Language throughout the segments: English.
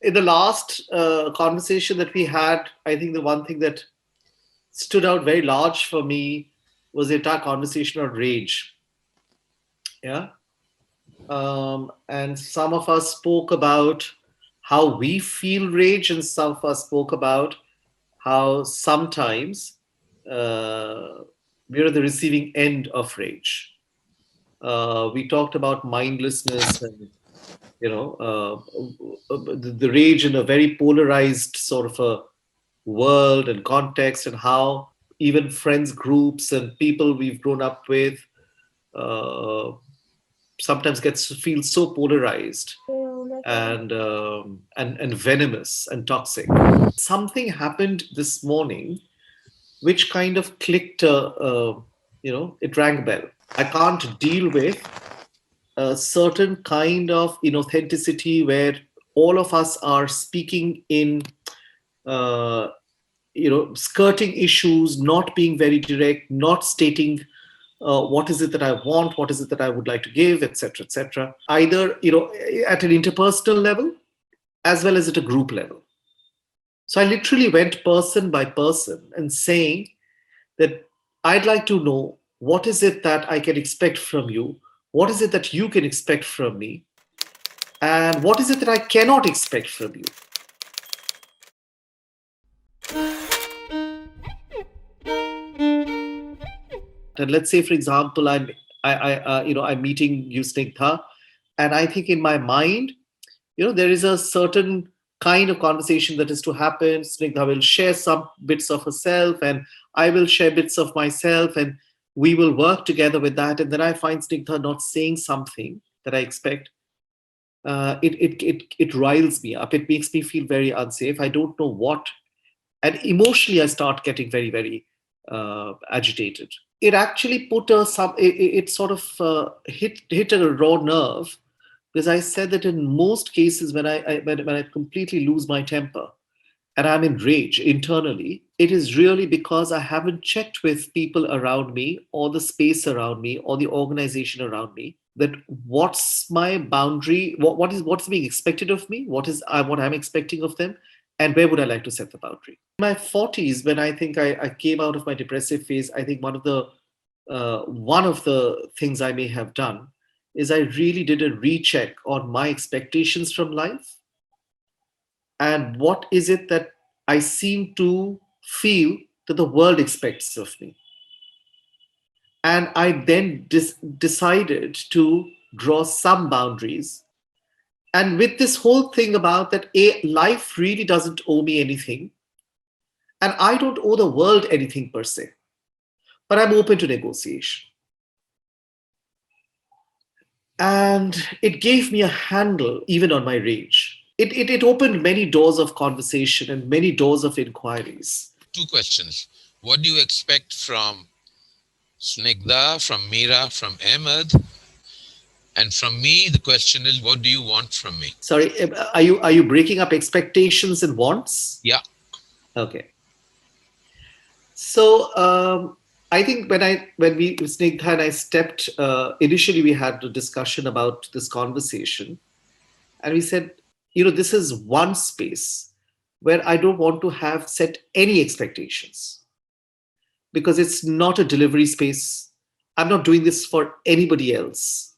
In the last conversation that we had, I think the one thing that stood out very large for me was the entire conversation on rage. Yeah. And some of us spoke about how we feel rage, and some of us spoke about how sometimes we're at the receiving end of rage. We talked about mindlessness and the rage in a very polarized sort of a world and context, and how even friends groups and people we've grown up with uh, sometimes gets to feel so polarized and venomous and toxic. Something happened this morning which kind of clicked. It rang a bell. I can't deal with a certain kind of inauthenticity where all of us are speaking in uh, skirting issues, not being very direct, not stating what is it that I want, what is it that I would like to give, etc., etc. Either at an interpersonal level as well as at a group level. So I literally went person by person and saying that I'd like to know what is it that I can expect from you, what is it that you can expect from me, and what is it that I cannot expect from you. And let's say, for example, I'm meeting you, Snigdha, and I think in my mind, there is a certain kind of conversation that is to happen. Snigdha will share some bits of herself, and I will share bits of myself, and we will work together with that. And then I find Snigdha not saying something that I expect. It riles me up. It makes me feel very unsafe. I don't know what, and emotionally I start getting very, very agitated. It actually put it sort of hit a raw nerve, because I said that in most cases when I completely lose my temper and I'm in rage internally, it is really because I haven't checked with people around me or the space around me or the organization around me, that what's my boundary, what's being expected of me, what I'm expecting of them, and where would I like to set the boundary. In my 40s, when I think I came out of my depressive phase, I think one of the things I may have done is I really did a recheck on my expectations from life and what is it that I seem to feel that the world expects of me. And I then decided to draw some boundaries. And with this whole thing about that, life really doesn't owe me anything. And I don't owe the world anything per se, but I'm open to negotiation. And it gave me a handle even on my rage. It opened many doors of conversation and many doors of inquiries. Two questions. What do you expect from Snigdha, from Mira, from Ahmed? And from me, the question is, what do you want from me? Sorry, are you breaking up expectations and wants? Yeah. Okay. So I think when we Snigdha and I stepped initially, we had a discussion about this conversation, and we said, this is one space where I don't want to have set any expectations, because it's not a delivery space. I'm not doing this for anybody else.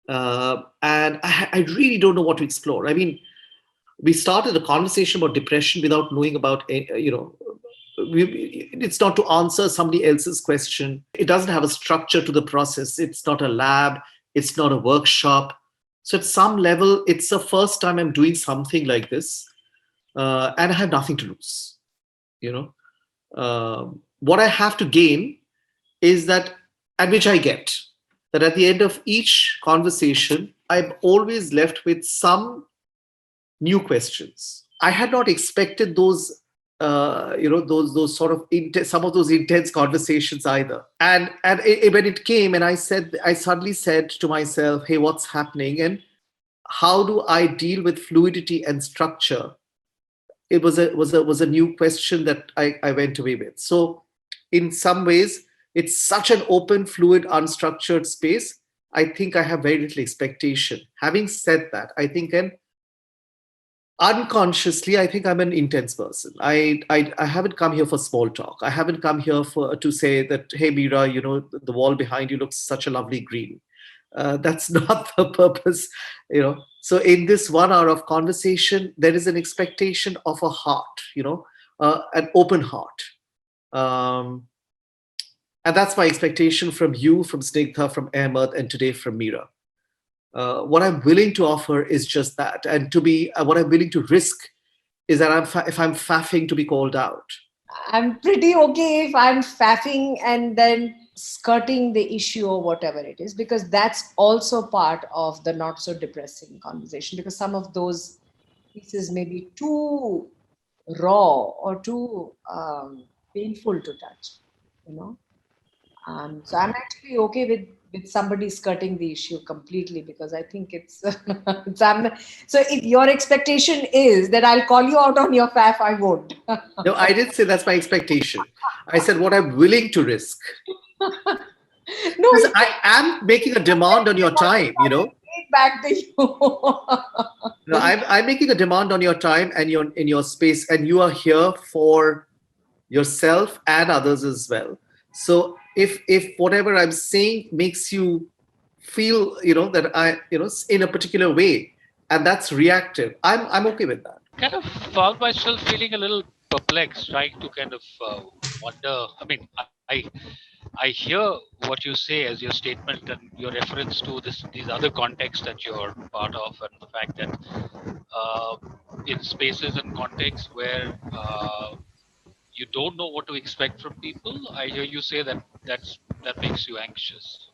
And I really don't know what to explore. I mean, we started a conversation about depression without knowing about, it's not to answer somebody else's question. It doesn't have a structure to the process. It's not a lab. It's not a workshop. So at some level, it's the first time I'm doing something like this, and I have nothing to lose. What I have to gain is that, and which I get, that at the end of each conversation, I'm always left with some new questions. I had not expected those, those sort of some of those intense conversations either. And when it came, and I suddenly said to myself, "Hey, what's happening? And how do I deal with fluidity and structure?" It was a new question that I went away with. So, in some ways, it's such an open, fluid, unstructured space. I think I have very little expectation. Having said that, I think Unconsciously, I think I'm an intense person. I haven't come here for small talk. I haven't come here for to say that, hey Mira, the wall behind you looks such a lovely green. That's not the purpose. So in this 1 hour of conversation, there is an expectation of a heart, an open heart. um, and that's my expectation from you, from Snigdha, from Ahmed, and today from Mira. What I'm willing to offer is just that, and to be what I'm willing to risk is that if I'm faffing, to be called out. I'm pretty okay if I'm faffing and then skirting the issue or whatever it is, because that's also part of the not so depressing conversation, because some of those pieces may be too raw or too painful to touch, you know. So I'm actually okay with somebody skirting the issue completely, because I think it's, so if your expectation is that I'll call you out on your faff, I won't. No, I didn't say that's my expectation. I said what I'm willing to risk. No, Because you I am making a demand on your time. get back to you. No, I'm making a demand on your time and in your space, and you are here for yourself and others as well. So if whatever I'm saying makes you feel, that in a particular way, and that's reactive, I'm okay with that. Kind of found myself feeling a little perplexed, trying to kind of wonder. I mean, I hear what you say as your statement and your reference to these other contexts that you're part of, and the fact that uh, in spaces and contexts where you don't know what to expect from people, I hear you say that makes you anxious,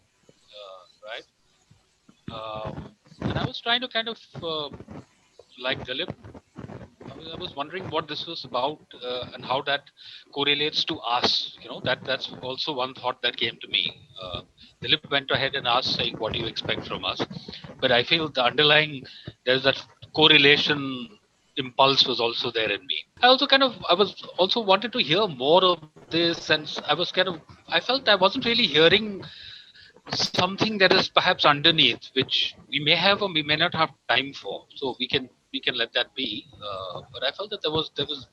right? And I was trying to kind of like Dalip, I was wondering what this was about, and how that correlates to us. That's also one thought that came to me. Dilip went ahead and asked, saying, "What do you expect from us?" But I feel the underlying there's that correlation impulse was also there in me. I was also wanted to hear more of this, and I felt I wasn't really hearing something that is perhaps underneath, which we may have or we may not have time for. So we can let that be. But I felt that there was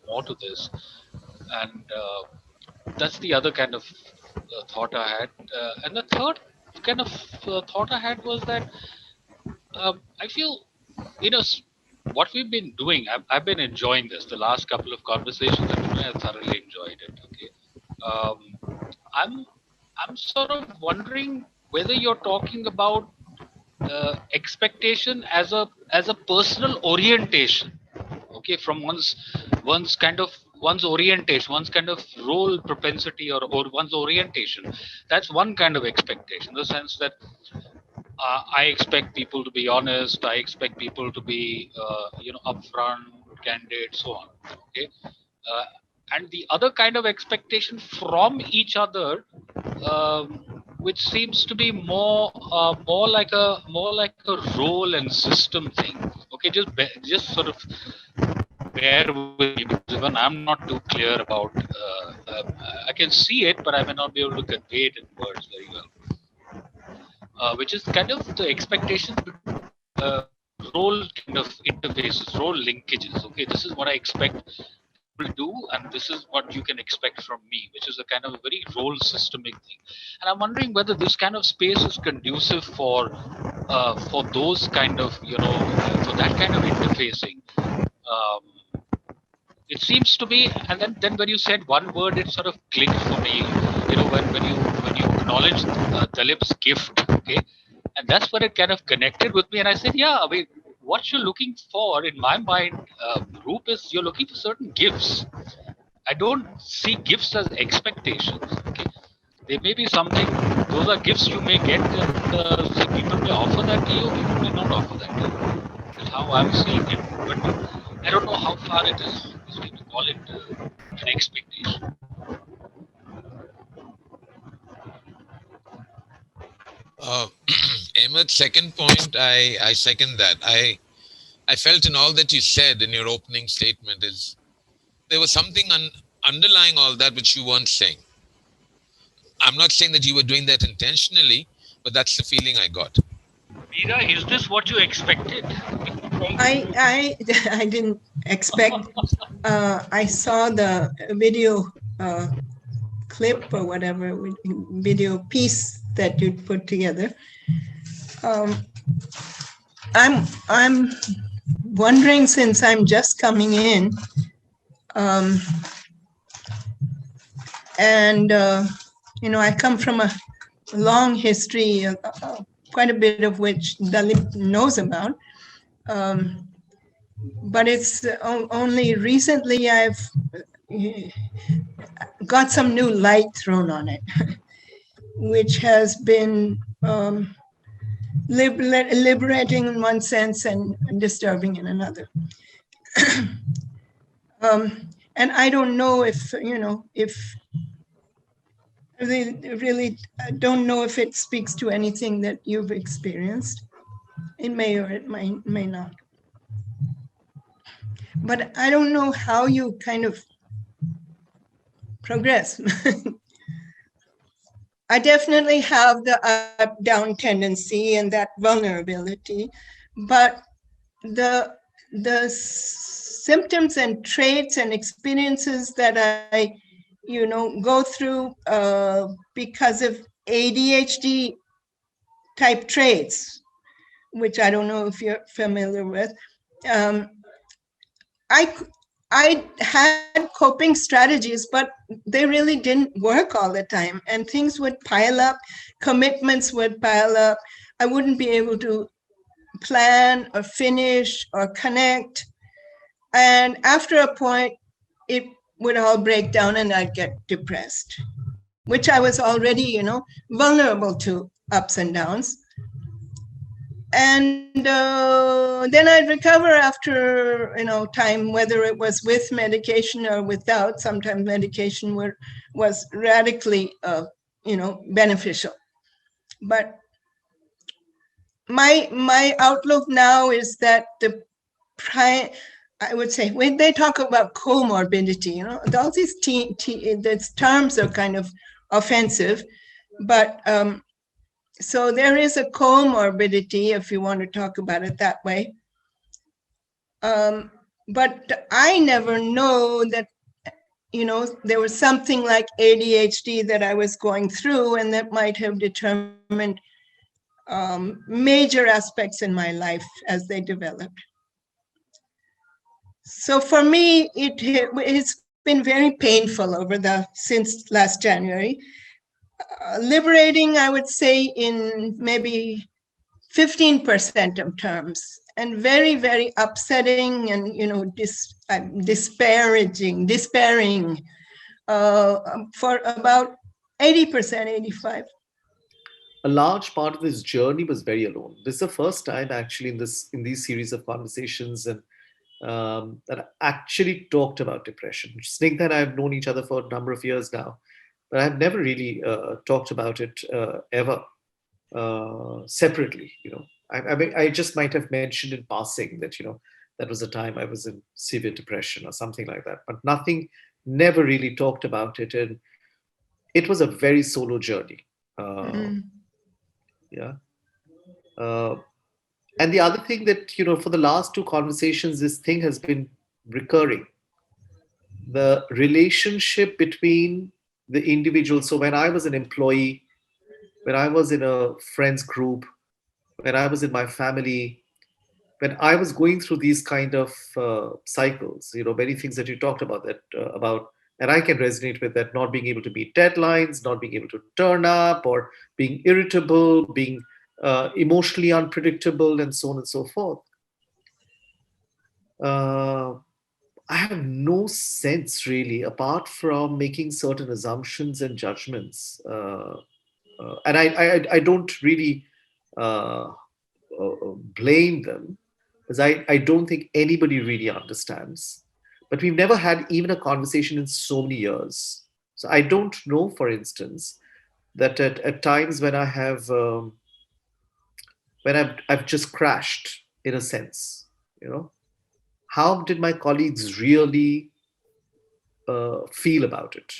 more to this, and that's the other kind of thought I had. And the third kind of thought I had was that I feel, you know, s- what we've been doing. I've been enjoying this. The last couple of conversations I've been doing, I thoroughly enjoyed it. Okay, I'm I'm sort of wondering whether you're talking about expectation as a personal orientation, okay, from one's kind of one's orientation, one's kind of role propensity, or one's orientation. That's one kind of expectation, in the sense that I expect people to be honest, I expect people to be upfront, candid, so on. Okay, uh, and the other kind of expectation from each other, which seems to be more like a role and system thing. Okay, just sort of bear with me, because even I'm not too clear about. I can see it, but I may not be able to convey it in words very well. Which is kind of the expectation between role kind of interfaces, role linkages. Okay, this is what I expect people to do, and this is what you can expect from me, which is a kind of a very role systemic thing. And I'm wondering whether this kind of space is conducive for those kind of for that kind of interfacing. Um, it seems to be, and then when you said one word, it sort of clicked for me. When you acknowledged Dalip's gift, okay, and that's where it kind of connected with me. And I said, yeah, I mean, what you're looking for in my mind, Roop, is you're looking for certain gifts. I don't see gifts as expectations. Okay, they may be something. Those are gifts you may get, and see, people may offer that to you, people may not offer that to you. That's how I'm seeing it. But I don't know how far it is to call it an expectation. Uh, Ahmed, second point, I second that. I felt in all that you said in your opening statement is there was something underlying all that which you weren't saying. I'm not saying that you were doing that intentionally, but that's the feeling I got. Mira, is this what you expected? I I didn't expect. I saw the video clip or whatever video piece that you put together. Um, I'm wondering, since I'm just coming in, um, and I come from a long history, quite a bit of which Dalip knows about. Um, but it's only recently I've got some new light thrown on it, which has been liberating in one sense and disturbing in another. And I don't know if, if really don't know if it speaks to anything that you've experienced. It may or it may not. But I don't know how you kind of progress. I definitely have the up-down tendency and that vulnerability, but the symptoms and traits and experiences that I, go through because of ADHD type traits, which I don't know if you're familiar with. I had coping strategies, but they really didn't work all the time, and things would pile up, commitments would pile up. I wouldn't be able to plan or finish or connect. And after a point, it would all break down and I'd get depressed, which I was already, vulnerable to ups and downs. And then I'd recover after, time, whether it was with medication or without. Sometimes medication was radically, beneficial. But my outlook now is that I would say, when they talk about comorbidity, all these these terms are kind of offensive, but so there is a comorbidity, if you want to talk about it that way. But I never know that, there was something like ADHD that I was going through and that might have determined major aspects in my life as they developed. So for me, it's been very painful since last January. Liberating, I would say, in maybe 15% of terms, and very, very upsetting and, despairing for about 80%, 85%. A large part of this journey was very alone. This is the first time actually in these series of conversations and that I actually talked about depression. Snigdha and I have known each other for a number of years now, but I've never really talked about it ever separately. I mean, I just might have mentioned in passing that that was a time I was in severe depression or something like that, but never really talked about it, and it was a very solo journey. Yeah. And the other thing that, for the last two conversations, this thing has been recurring. The relationship between the individual. So when I was an employee, when I was in a friends group, when I was in my family, when I was going through these kind of cycles, many things that you talked about and I can resonate with that, not being able to meet deadlines, not being able to turn up, or being irritable, being emotionally unpredictable, and so on and so forth. I have no sense really, apart from making certain assumptions and judgments. And I don't really blame them, because I don't think anybody really understands. But we've never had even a conversation in so many years. So I don't know, for instance, that at times when I have when I've just crashed, in a sense, how did my colleagues really feel about it?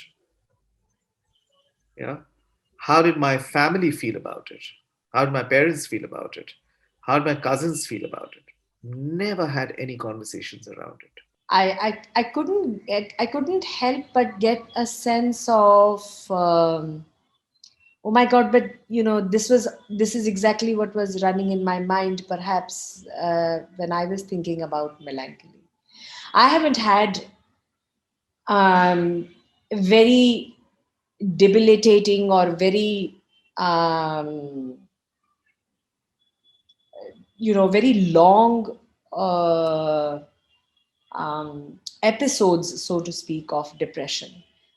Yeah. How did my family feel about it? How did my parents feel about it? How did my cousins feel about it? Never had any conversations around it. I couldn't help but get a sense of oh my god, but this is exactly what was running in my mind, perhaps when I was thinking about melancholy. I haven't had very debilitating or very um, very long uh, episodes, so to speak, of depression.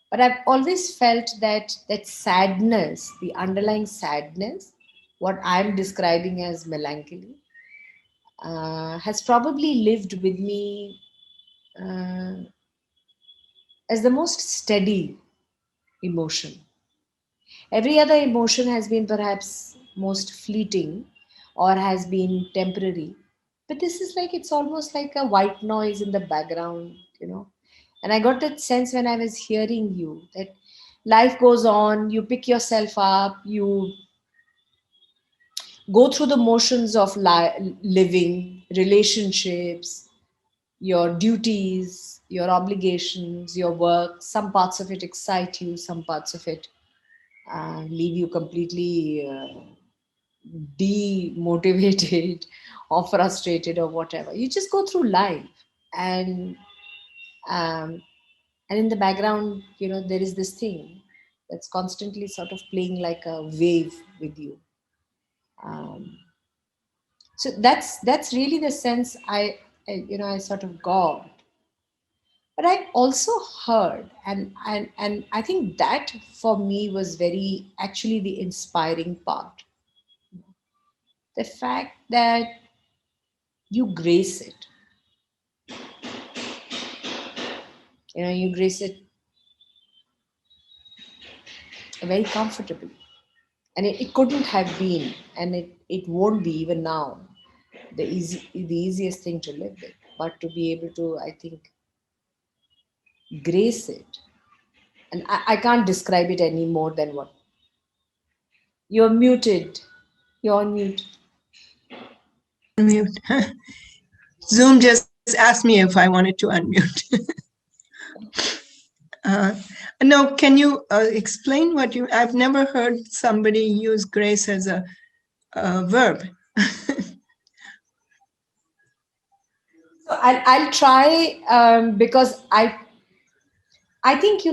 But I've always felt that sadness, the underlying sadness, what I'm describing as melancholy, has probably lived with me uh, as the most steady emotion. Every other emotion has been perhaps most fleeting or has been temporary. But this is like, it's almost like a white noise in the background. And I got that sense when I was hearing you that life goes on, you pick yourself up, you go through the motions of living, relationships, your duties, your obligations, your work. Some parts of it excite you, some parts of it leave you completely demotivated or frustrated or whatever. You just go through life, and um, and in the background, there is this thing that's constantly sort of playing like a wave with you. Um, so that's really the sense I sort of got. But I also heard, and I think that for me was very actually the inspiring part, the fact that you grace it. You grace it very comfortably. And it couldn't have been, and it won't be even now, the easiest thing to live with. But to be able to, I think, grace it. And I can't describe it any more than what. You're muted. You're on mute. Unmute. Zoom just asked me if I wanted to unmute. uh, no, can you explain what you? I've never heard somebody use grace as a verb. So I'll try, because I think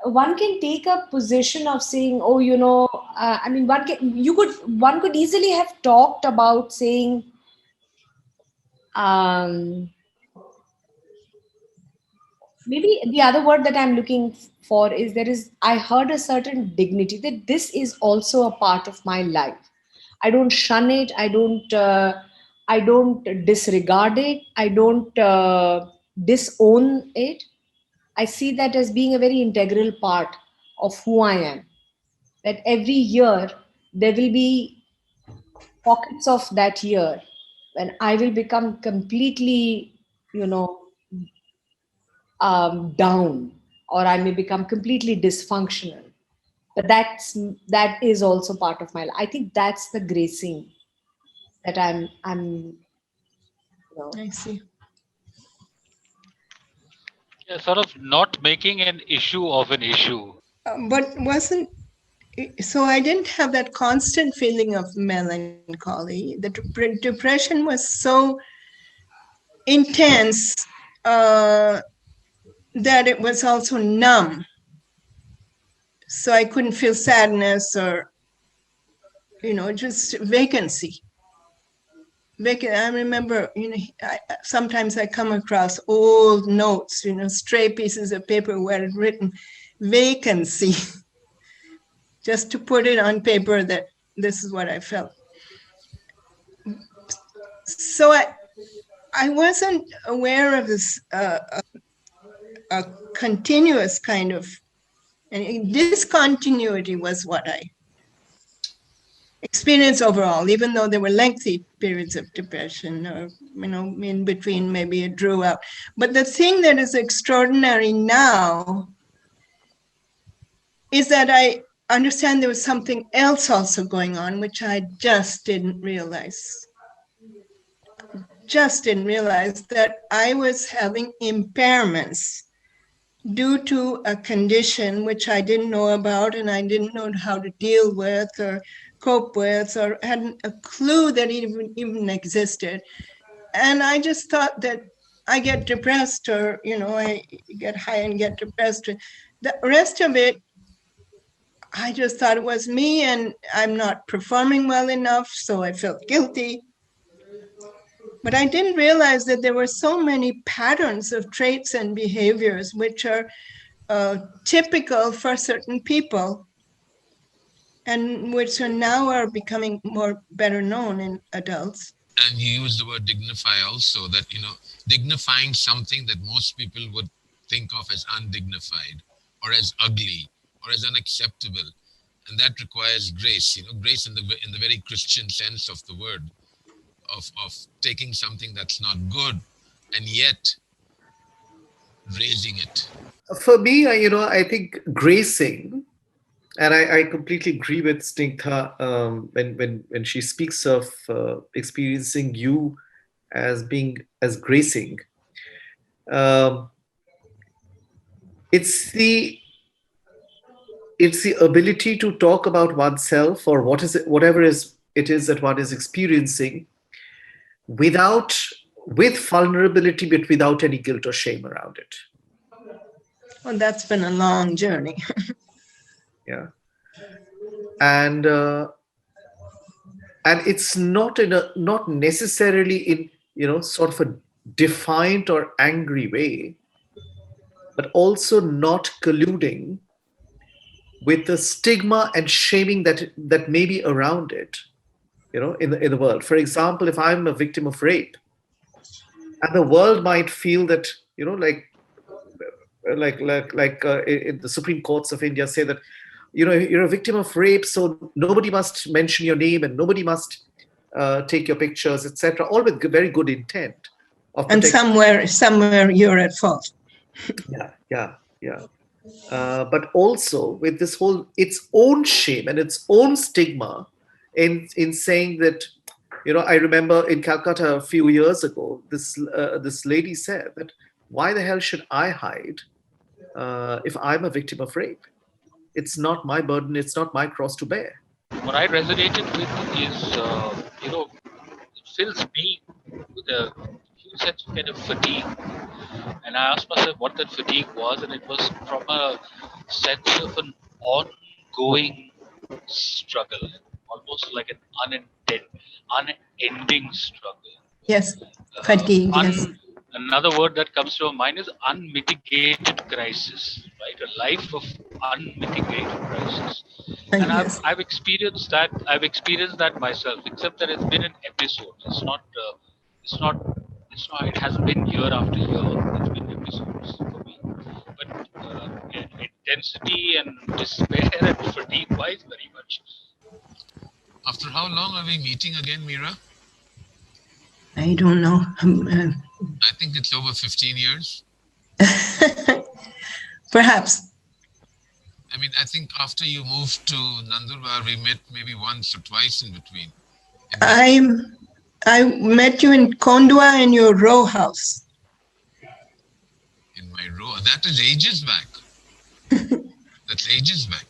one can take a position of saying, oh, I mean, one could easily have talked about saying, um, maybe the other word that I'm looking for is, I heard a certain dignity, that this is also a part of my life. I don't shun it. I don't disregard it. I don't disown it. I see that as being a very integral part of who I am. That every year there will be pockets of that year when I will become completely, you know, down, or I may become completely dysfunctional. But that is also part of my life. I think that's the gracing that I see. Yeah, sort of not making an issue of an issue. But wasn't so I didn't have that constant feeling of melancholy. The depression was so intense that it was also numb. So I couldn't feel sadness or, just vacancy. I remember, sometimes I come across old notes, stray pieces of paper where it written vacancy, just to put it on paper that this is what I felt. So I wasn't aware of this a continuous kind of, and discontinuity was what I experienced overall, even though there were lengthy periods of depression, or in between maybe it drew out. But the thing that is extraordinary now is that understand there was something else also going on, which I just didn't realize. Just didn't realize that I was having impairments due to a condition which I didn't know about and I didn't know how to deal with or cope with or hadn't a clue that it even existed. And I just thought that I get depressed or, I get high and get depressed. The rest of it, I just thought it was me and I'm not performing well enough, so I felt guilty. But I didn't realize that there were so many patterns of traits and behaviors which are typical for certain people and which are now are becoming more better known in adults. And you use the word dignify also, that, dignifying something that most people would think of as undignified or as ugly or as unacceptable. And that requires grace, grace in the very Christian sense of the word, of taking something that's not good and yet raising it. For me, I think gracing, and I completely agree with Snigdha when she speaks of experiencing you as being as gracing. Um, it's the it's the ability to talk about oneself or whatever it is that one is experiencing without with vulnerability, but without any guilt or shame around it. Well, that's been a long journey. Yeah, and and it's not necessarily in sort of a defiant or angry way, but also not colluding with the stigma and shaming that may be around it, in the world. For example, if I'm a victim of rape, and the world might feel that, in the Supreme Courts of India say that, you're a victim of rape, so nobody must mention your name and nobody must take your pictures, etc., all with very good intent of And somewhere you're at fault. yeah. But also with this whole its own shame and its own stigma in saying that, I remember in Calcutta a few years ago, this lady said that, why the hell should I hide if I'm a victim of rape? It's not my burden. It's not my cross to bear. What I resonated with is, it fills me with a huge sense of kind of fatigue. And I asked myself what that fatigue was, and it was from a sense of an ongoing struggle, almost like an unending struggle. Yes, fatigue, Uh, yes. Another word that comes to my mind is unmitigated crisis, right? A life of unmitigated crisis. And Yes. I've experienced that. I've experienced that myself, except that it's been an episode. It's not. It's not. It hasn't been year after year. It's been episodes for me. But intensity and despair and fatigue wise, very much. After how long are we meeting again, Mira? I don't know. I think it's over 15 years. Perhaps. I mean, I think after you moved to Nandurbar, we met maybe once or twice in between. I met you in Kondwa in your row house. In my row. That is ages back. That's ages back.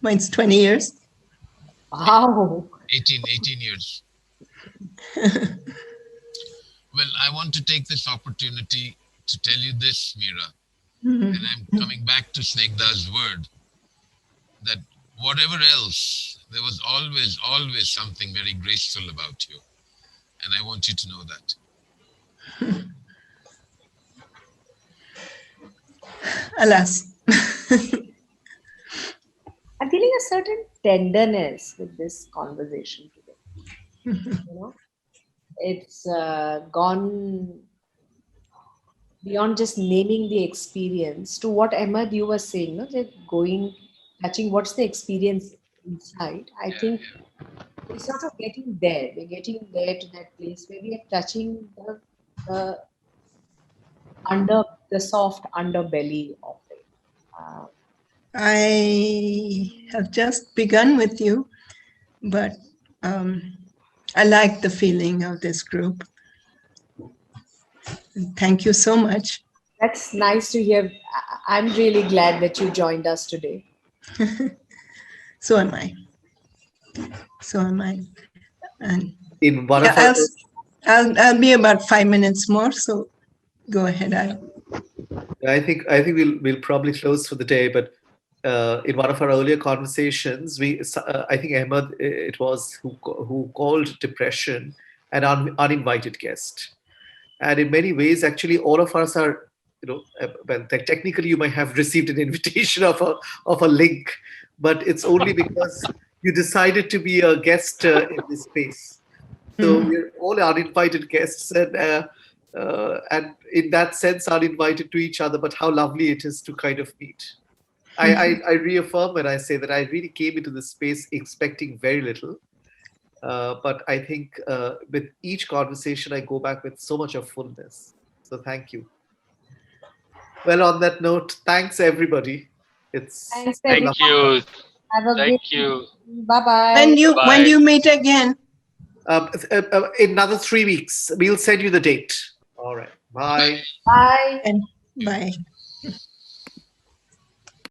Mine's 20 years. Wow. 18 years. Well, I want to take this opportunity to tell you this, Mira. And I'm coming back to Snigdha's word, that whatever else, there was always something very graceful about you. And I want you to know that. Alas. I'm feeling a certain tenderness with this conversation today. It's gone beyond just naming the experience to what Ahmed you were saying, no? That touching what's the experience inside. I think we're sort of getting there. We're getting there to that place where we are touching the the soft underbelly of it? I have just begun with you, but I like the feeling of this group. Thank you so much. That's nice to hear. I'm really glad that you joined us today. So am I. So am I. And In one yeah, of our I'll be about 5 minutes more. So go ahead. I think we'll probably close for the day, but in one of our earlier conversations, I think Ahmed it was who called depression an uninvited guest, and in many ways, actually, all of us are, well, technically you might have received an invitation of a link, but it's only because you decided to be a guest in this space. So we're all uninvited guests, and in that sense, uninvited to each other. But how lovely it is to kind of meet. I reaffirm when I say that I really came into this space expecting very little, but I think with each conversation, I go back with so much of fullness. So thank you. Well, on that note, thanks everybody. It's Thanks, Thank everyone. lovely. you. Have a Thank good you. Bye bye. When Bye. you meet again. In another 3 weeks, we'll send you the date. All right. Bye. Bye. And bye.